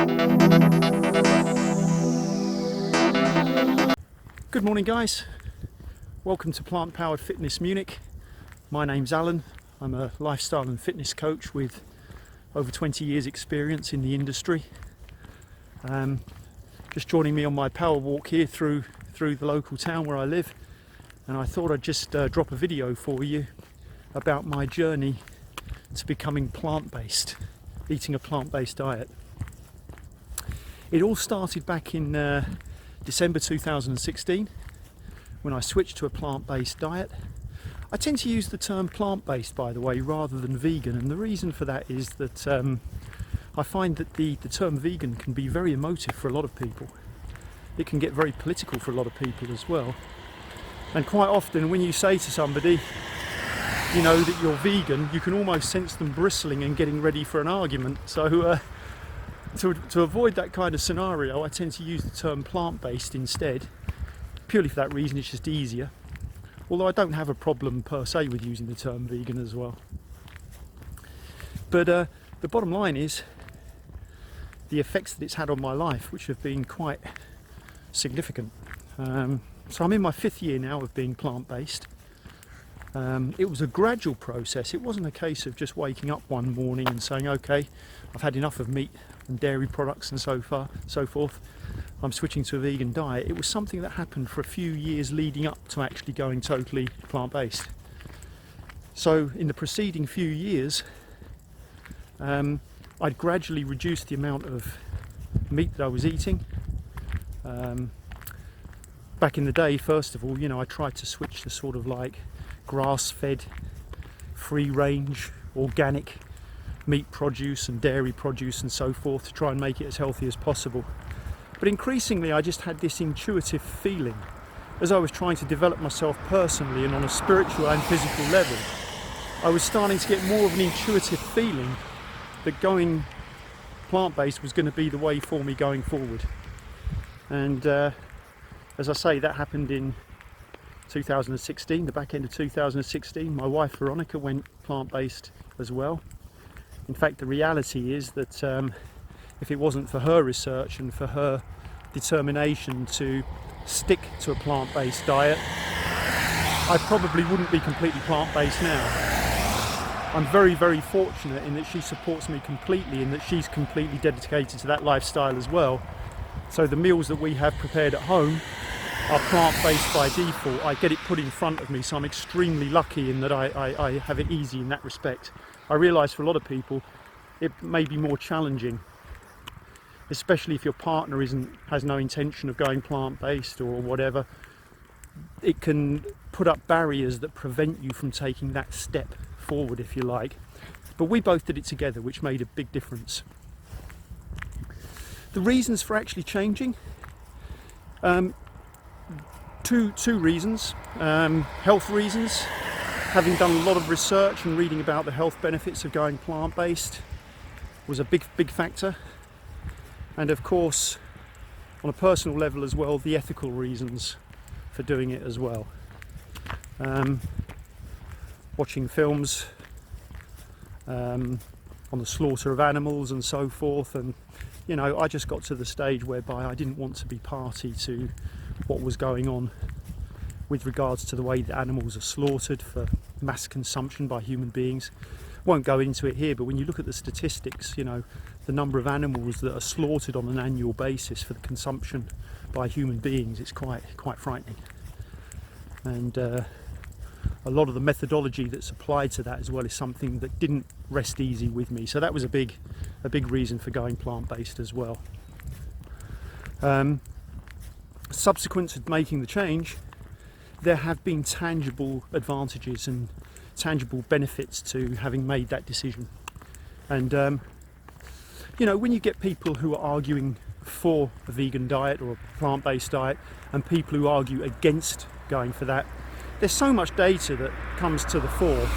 Good morning guys, welcome to Plant Powered Fitness Munich. My name's Alan, I'm a lifestyle and fitness coach with over 20 years experience in the industry. Just joining me on my power walk here through the local town where I live, and I thought I'd just drop a video for you about my journey to becoming plant-based, eating a plant-based diet. It all started back in December 2016 when I switched to a plant-based diet. I tend to use the term plant-based, by the way, rather than vegan, and the reason for that is that I find that the term vegan can be very emotive for a lot of people. It can get very political for a lot of people as well. And quite often when you say to somebody, you know, that you're vegan, you can almost sense them bristling and getting ready for an argument. So to avoid that kind of scenario, I tend to use the term plant-based instead. Purely for that reason, it's just easier. Although I don't have a problem per se with using the term vegan as well. But the bottom line is the effects that it's had on my life, which have been quite significant. So I'm in my 5th year now of being plant-based. It was a gradual process. It wasn't a case of just waking up one morning and saying, okay, I've had enough of meat and dairy products and so forth, I'm switching to a vegan diet. It was something that happened for a few years leading up to actually going totally plant-based. So in the preceding few years, I'd gradually reduced the amount of meat that I was eating. Back in the day, first of all, you know, I tried to switch to sort of like grass-fed, free-range, organic meat produce and dairy produce and so forth to try and make it as healthy as possible. But increasingly I just had this intuitive feeling as I was trying to develop myself personally and on a spiritual and physical level. I was starting to get more of an intuitive feeling that going plant-based was going to be the way for me going forward. And as I say, that happened in 2016, the back end of 2016. My wife Veronica went plant-based as well. In fact, the reality is that if it wasn't for her research and for her determination to stick to a plant-based diet, I probably wouldn't be completely plant-based now. I'm very, very fortunate in that she supports me completely and that she's completely dedicated to that lifestyle as well. So the meals that we have prepared at home are plant-based by default. I get it put in front of me, so I'm extremely lucky in that I have it easy in that respect. I realise for a lot of people it may be more challenging, especially if your partner has no intention of going plant-based or whatever. It can put up barriers that prevent you from taking that step forward, if you like. But we both did it together, which made a big difference. The reasons for actually changing, two reasons. Health reasons. Having done a lot of research and reading about the health benefits of going plant-based was a big factor. And of course, on a personal level as well, the ethical reasons for doing it as well. Watching films on the slaughter of animals and so forth, and you know, I just got to the stage whereby I didn't want to be party to what was going on with regards to the way that animals are slaughtered for mass consumption by human beings. Won't go into it here, but when you look at the statistics, you know, the number of animals that are slaughtered on an annual basis for the consumption by human beings, it's quite frightening. And a lot of the methodology that's applied to that as well is something that didn't rest easy with me. So that was a big reason for going plant-based as well. Subsequent to making the change, there have been tangible advantages and tangible benefits to having made that decision. And you know, when you get people who are arguing for a vegan diet or a plant-based diet and people who argue against going for that, there's so much data that comes to the fore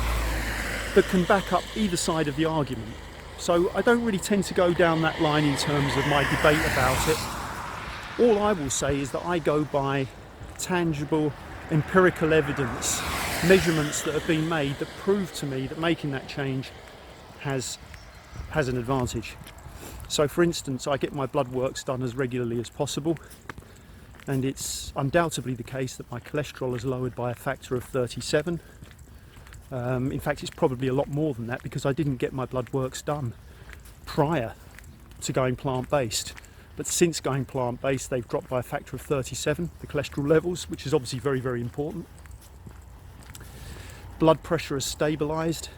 that can back up either side of the argument. So I don't really tend to go down that line in terms of my debate about it. All I will say is that I go by tangible empirical evidence, measurements that have been made that prove to me that making that change has an advantage. So for instance, I get my blood works done as regularly as possible, and it's undoubtedly the case that my cholesterol is lowered by a factor of 37. In fact, it's probably a lot more than that, because I didn't get my blood works done prior to going plant-based. But since going plant-based, they've dropped by a factor of 37, the cholesterol levels, which is obviously very, very important. Blood pressure has stabilised,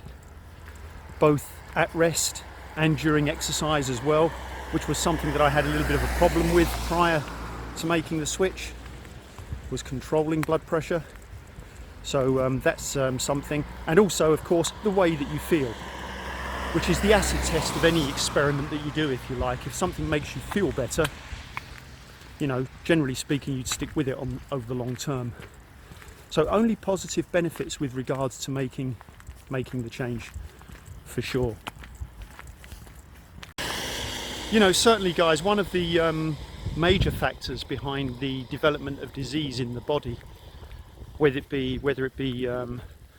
both at rest and during exercise as well, which was something that I had a little bit of a problem with prior to making the switch, was controlling blood pressure. So that's something. And also, of course, the way that you feel, which is the acid test of any experiment that you do, if you like. If something makes you feel better, you know, generally speaking, you'd stick with it over the long term. So only positive benefits with regards to making the change, for sure. You know, certainly, guys, one of the major factors behind the development of disease in the body, whether it be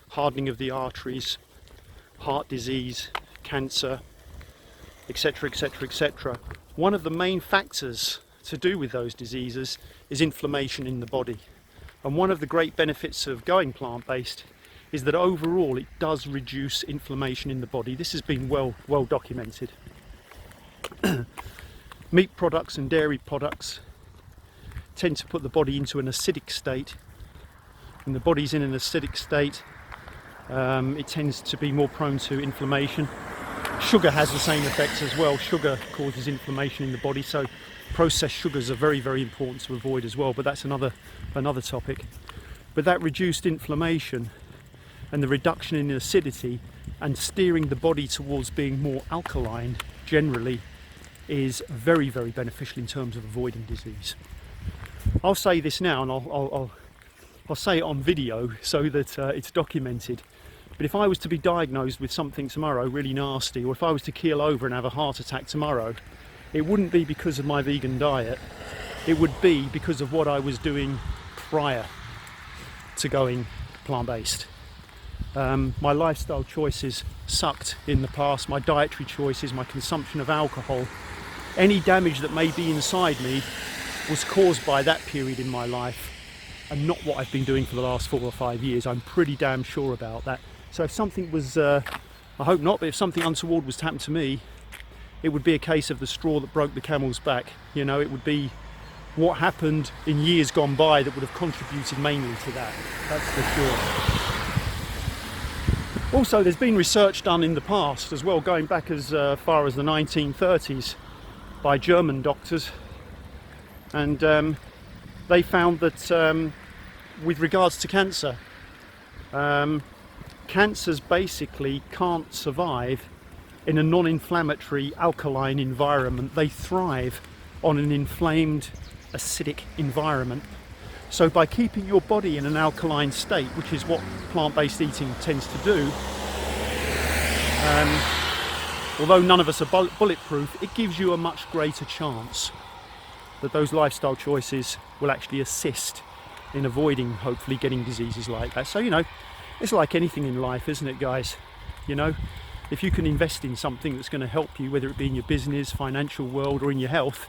hardening of the arteries, heart disease, cancer, etc., etc., etc. One of the main factors to do with those diseases is inflammation in the body. And one of the great benefits of going plant-based is that overall it does reduce inflammation in the body. This has been well documented. Meat products and dairy products tend to put the body into an acidic state. When the body's in an acidic state, it tends to be more prone to inflammation. Sugar has the same effects as well. Sugar causes inflammation in the body, so processed sugars are very, very important to avoid as well, but that's another topic. But that reduced inflammation and the reduction in acidity and steering the body towards being more alkaline generally is very, very beneficial in terms of avoiding disease. I'll say this now, and I'll say it on video so that it's documented. But if I was to be diagnosed with something tomorrow really nasty, or if I was to keel over and have a heart attack tomorrow, it wouldn't be because of my vegan diet. It would be because of what I was doing prior to going plant-based. My lifestyle choices sucked in the past, my dietary choices, my consumption of alcohol. Any damage that may be inside me was caused by that period in my life, and not what I've been doing for the last 4 or 5 years. I'm pretty damn sure about that. So if something was, I hope not, but if something untoward was to happen to me, it would be a case of the straw that broke the camel's back. You know, it would be what happened in years gone by that would have contributed mainly to that. That's for sure. Also, there's been research done in the past as well, going back as far as the 1930s by German doctors, and they found that with regards to cancer, cancers basically can't survive in a non-inflammatory alkaline environment. They thrive on an inflamed acidic environment. So by keeping your body in an alkaline state, which is what plant-based eating tends to do, although none of us are bulletproof, it gives you a much greater chance that those lifestyle choices will actually assist in avoiding, hopefully, getting diseases like that. So, you know, it's like anything in life, isn't it, guys? You know, if you can invest in something that's going to help you, whether it be in your business, financial world, or in your health,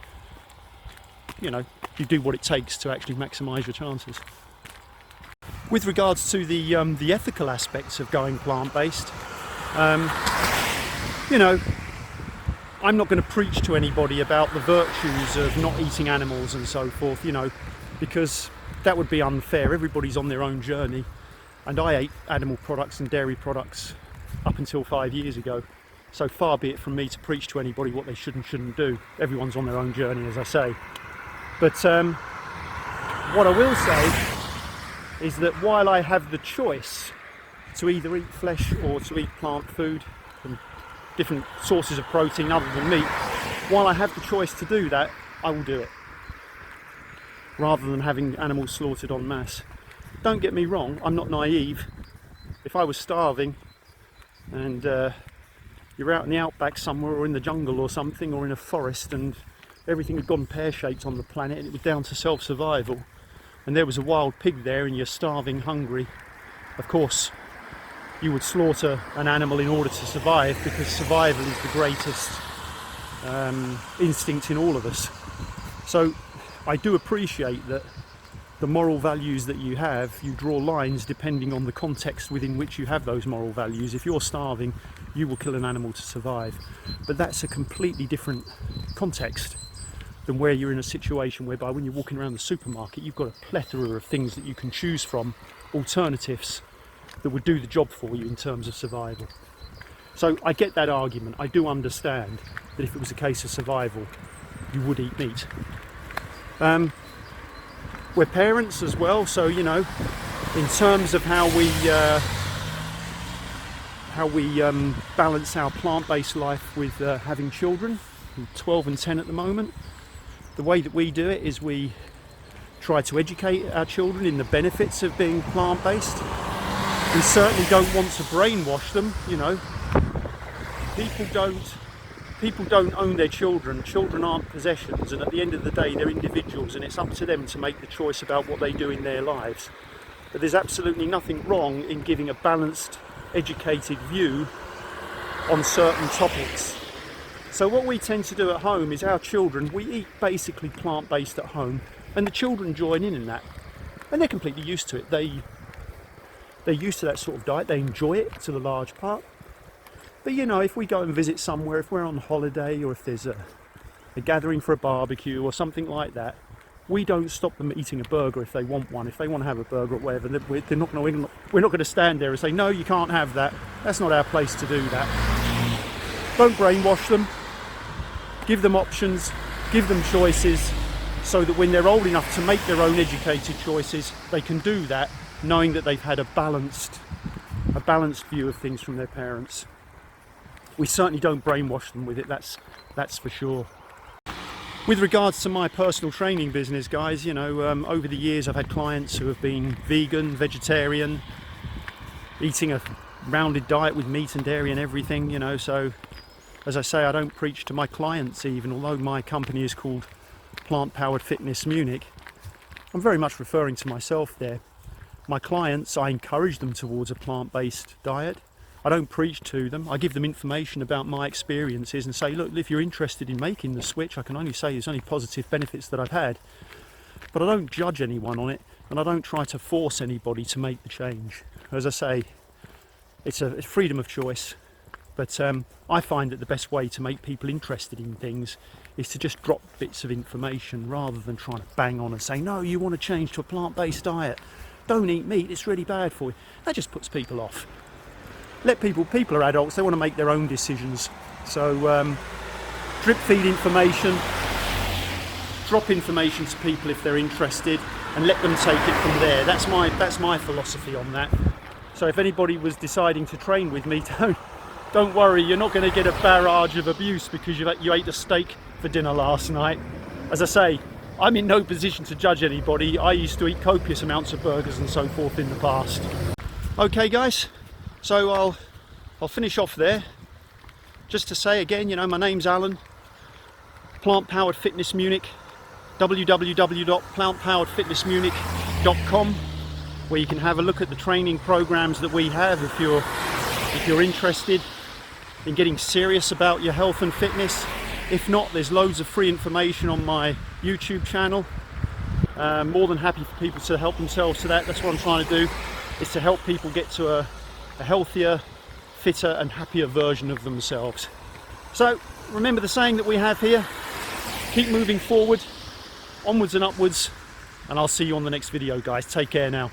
you know, you do what it takes to actually maximise your chances. With regards to the ethical aspects of going plant-based, you know, I'm not going to preach to anybody about the virtues of not eating animals and so forth, you know, because that would be unfair. Everybody's on their own journey, and I ate animal products and dairy products up until 5 years ago. So far be it from me to preach to anybody what they should and shouldn't do. Everyone's on their own journey, as I say. But what I will say is that while I have the choice to either eat flesh or to eat plant food and different sources of protein other than meat, while I have the choice to do that, I will do it, rather than having animals slaughtered en masse. Don't get me wrong, I'm not naive. If I was starving and you're out in the outback somewhere, or in the jungle or something, or in a forest, and everything had gone pear-shaped on the planet and it was down to self-survival, and there was a wild pig there and you're starving, hungry, of course you would slaughter an animal in order to survive, because survival is the greatest instinct in all of us. So I do appreciate that the moral values that you have, you draw lines depending on the context within which you have those moral values. If you're starving, you will kill an animal to survive. But that's a completely different context than where you're in a situation whereby when you're walking around the supermarket, you've got a plethora of things that you can choose from, alternatives that would do the job for you in terms of survival. So I get that argument. I do understand that if it was a case of survival, you would eat meat. We're parents as well, so you know, in terms of how we balance our plant-based life with having children, 12 and 10 at the moment. The way that we do it is we try to educate our children in the benefits of being plant-based. We certainly don't want to brainwash them, you know. People don't own their children. Children aren't possessions, and at the end of the day they're individuals, and it's up to them to make the choice about what they do in their lives. But there's absolutely nothing wrong in giving a balanced, educated view on certain topics. So what we tend to do at home is our children, we eat basically plant-based at home, and the children join in that. And they're completely used to it. They're used to that sort of diet. They enjoy it to the large part. But you know, if we go and visit somewhere, if we're on holiday, or if there's a gathering for a barbecue or something like that, we don't stop them eating a burger if they want one. If they want to have a burger or whatever, we're not going to stand there and say, no, you can't have that. That's not our place to do that. Don't brainwash them. Give them options, give them choices, so that when they're old enough to make their own educated choices, they can do that knowing that they've had a balanced view of things from their parents. We certainly don't brainwash them with it, that's for sure. With regards to my personal training business, guys, you know, over the years I've had clients who have been vegan, vegetarian, eating a rounded diet with meat and dairy and everything, you know. So as I say, I don't preach to my clients even, although my company is called Plant Powered Fitness Munich. I'm very much referring to myself there. My clients, I encourage them towards a plant-based diet. I don't preach to them. I give them information about my experiences and say, look, if you're interested in making the switch, I can only say there's only positive benefits that I've had. But I don't judge anyone on it, and I don't try to force anybody to make the change. As I say, it's freedom of choice. But I find that the best way to make people interested in things is to just drop bits of information rather than trying to bang on and say, no, you want to change to a plant-based diet. Don't eat meat, it's really bad for you. That just puts people off. Let people are adults, they want to make their own decisions. So drip feed information, drop information to people if they're interested, and let them take it from there. That's my philosophy on that. So if anybody was deciding to train with me, don't worry, you're not going to get a barrage of abuse because you ate a steak for dinner last night. As I say, I'm in no position to judge anybody. I used to eat copious amounts of burgers and so forth in the past. Okay guys, so I'll finish off there. Just to say again, you know, my name's Alan, Plant Powered Fitness Munich, www.plantpoweredfitnessmunich.com, where you can have a look at the training programs that we have if you're interested in getting serious about your health and fitness. If not, there's loads of free information on my YouTube channel. More than happy for people to help themselves to that. That's what I'm trying to do, is to help people get to a healthier, fitter and happier version of themselves. So remember the saying that we have here, keep moving forward, onwards and upwards, and I'll see you on the next video, guys. Take care now.